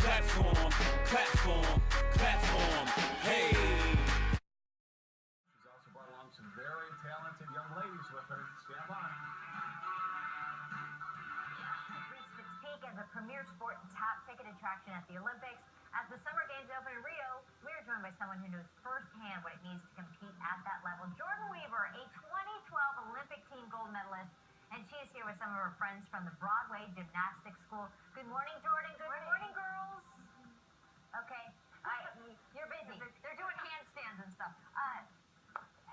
Platform, platform, platform. Hey. She's also brought along some very talented young ladies with her. Stand by. It's reached its peak as a premier sport and top ticket attraction at the Olympics. As the Summer Games open in Rio, we are joined by someone who knows firsthand what it means to compete at that level. Jordyn Wieber, a 2012 Olympic team gold medalist, and she is here with some of her friends from the Broadway Gymnastics School. Good morning, Jordyn. Good morning, girls. Okay, you're busy. They're doing handstands and stuff.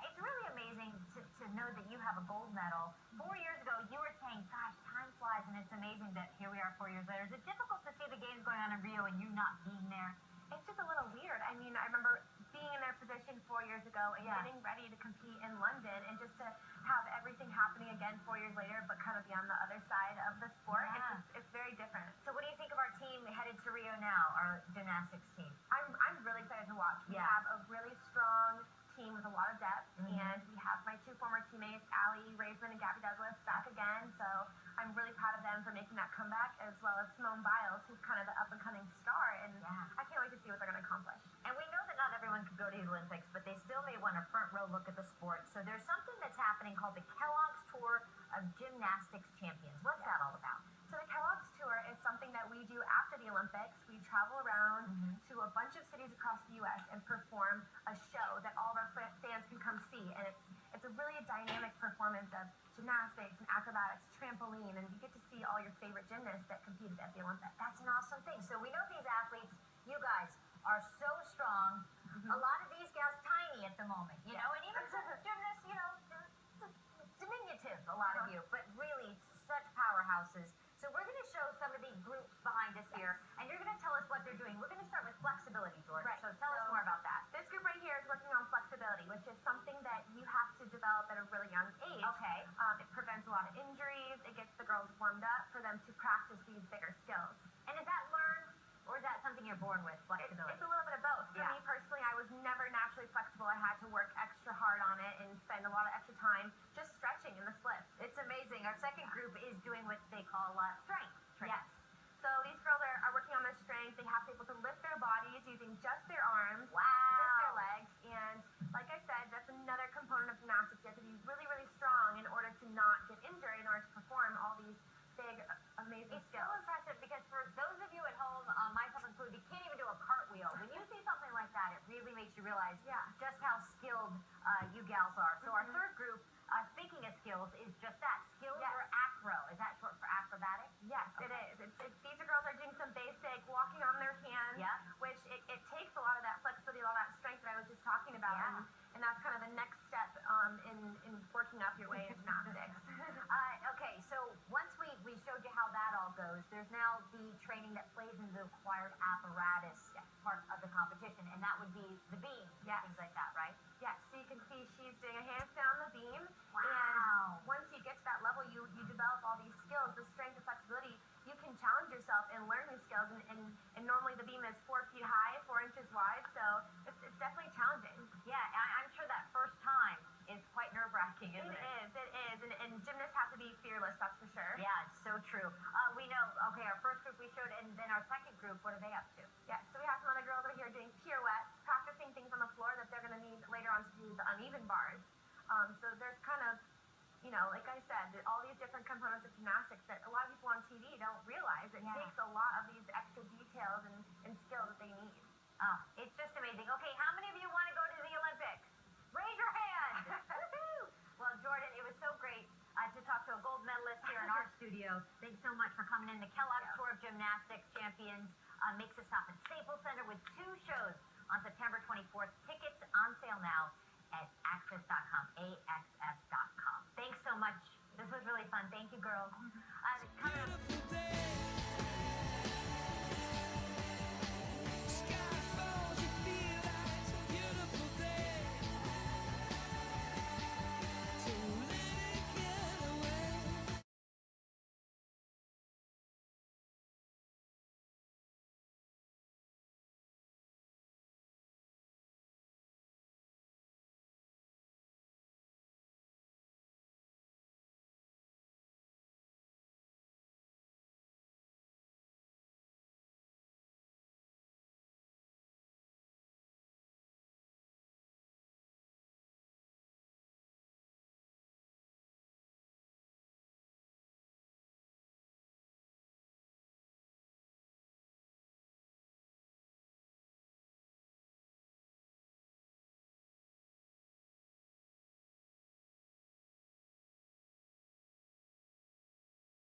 It's really amazing to know that you have a gold medal. 4 years ago, you were saying, gosh, time flies, and it's amazing that here we are 4 years later. Is it difficult to see the games going on in Rio and you not being there? It's just a little weird. I mean, I remember being in their position 4 years ago and getting ready to compete in London, and just to have everything happening again 4 years later, but kind of be on the other side of the sport. It's very different. So what do you think of our team headed to Rio now, our gymnastics team? I'm really excited to watch. We have a really strong team with a lot of depth, and we have my two former teammates, Allie Raisman and Gabby Douglas, back again. So I'm really proud of them for making that comeback, as well as Simone Biles, who's kind of the up-and-coming star, and I can't wait to see what they're going to accomplish. And we know that not everyone can go to the Olympics, but they still may want a front row look at the sport. So there's something that's happening called the Kellogg's Tour of Gymnastics Champions. What's that all about? So the Kellogg's Tour is something that we do after the Olympics. We travel around to a bunch of cities across the U.S. and perform a show that all of our fans can come see. And it's a really dynamic performance of gymnastics and acrobatics, trampoline, and you get to see all your favorite gymnasts that competed at the Olympics. That's an awesome thing. So we know these athletes, you guys, are so strong. A lot of these gals tiny at the moment, you know, and even some gymnasts, you know, diminutive, a lot of you, but really such powerhouses. So we're going to show some of these groups behind us here, and you're going to tell us what they're doing. We're going to start with flexibility, Jordyn. Right. So tell us more about that. This group right here is working on flexibility, which is something that you have to develop at a really young age. Okay. It prevents a lot of injuries. It gets the girls warmed up for them to practice these bigger skills. And is that learned, or is that something you're born with, flexibility? It's a little bit of both. For me personally, I was never naturally flexible. I had to work extra hard on it and spend a lot of extra time just stretching in the splits. It's amazing. Our second group is doing what they call strength training. Yes. So these girls are working on their strength. They have to be able to lift their bodies using just their arms, just their legs. And like I said, that's another component of gymnastics. You have to be really, really strong in order to not get injured, in order to perform all these big, amazing skills. It's so impressive because for those of you at home, myself included, you can't even do a cartwheel. When you see something like that, it really makes you realize just how skilled you gals are. So our third group, speaking of skills, is just that. Skills or acro. Is that short for acrobatic? Yes, it is. These girls are doing some basic walking on their hands, which it takes a lot of that flexibility, a lot of that strength that I was just talking about. And that's kind of the next step in working up your way in gymnastics. Okay, so once we showed you how that all goes, there's now the training that plays into the required apparatus part of the competition, and that would be the beam, things like that, right? Yes, so you can see she's doing a handstand on the beam. Wow. And once you get to that level, you develop all these skills, the strength and flexibility. You can challenge yourself and learn these skills. And normally the beam is 4 feet high, 4 inches wide, so it's definitely challenging. Yeah, I'm sure that first time is quite nerve-wracking, isn't it? It is. And gymnasts have to be fearless, that's for sure. Yeah, it's so true. We know, okay, our first group we showed, and then our second group, what are they up to? Yeah, so we have some other girls over here doing pirouettes, practicing things on the floor that they're going to need later on to do the uneven bars. So there's kind of, you know, like I said, all these different components of gymnastics that a lot of people on TV don't realize. It takes a lot of these extra details and skills that they need. It's just amazing. Okay, how many of you want to go to the Olympics? Raise your hand. Well, Jordyn, it was so great to talk to a gold medalist here in our studio. Thanks so much for coming in. The Kellogg's Tour of Gymnastics Champions makes a stop at Staples Center with 2 shows on September 24th. Tickets on sale now at access.com, axs.com. Thanks so much. This was really fun. Thank you, girls.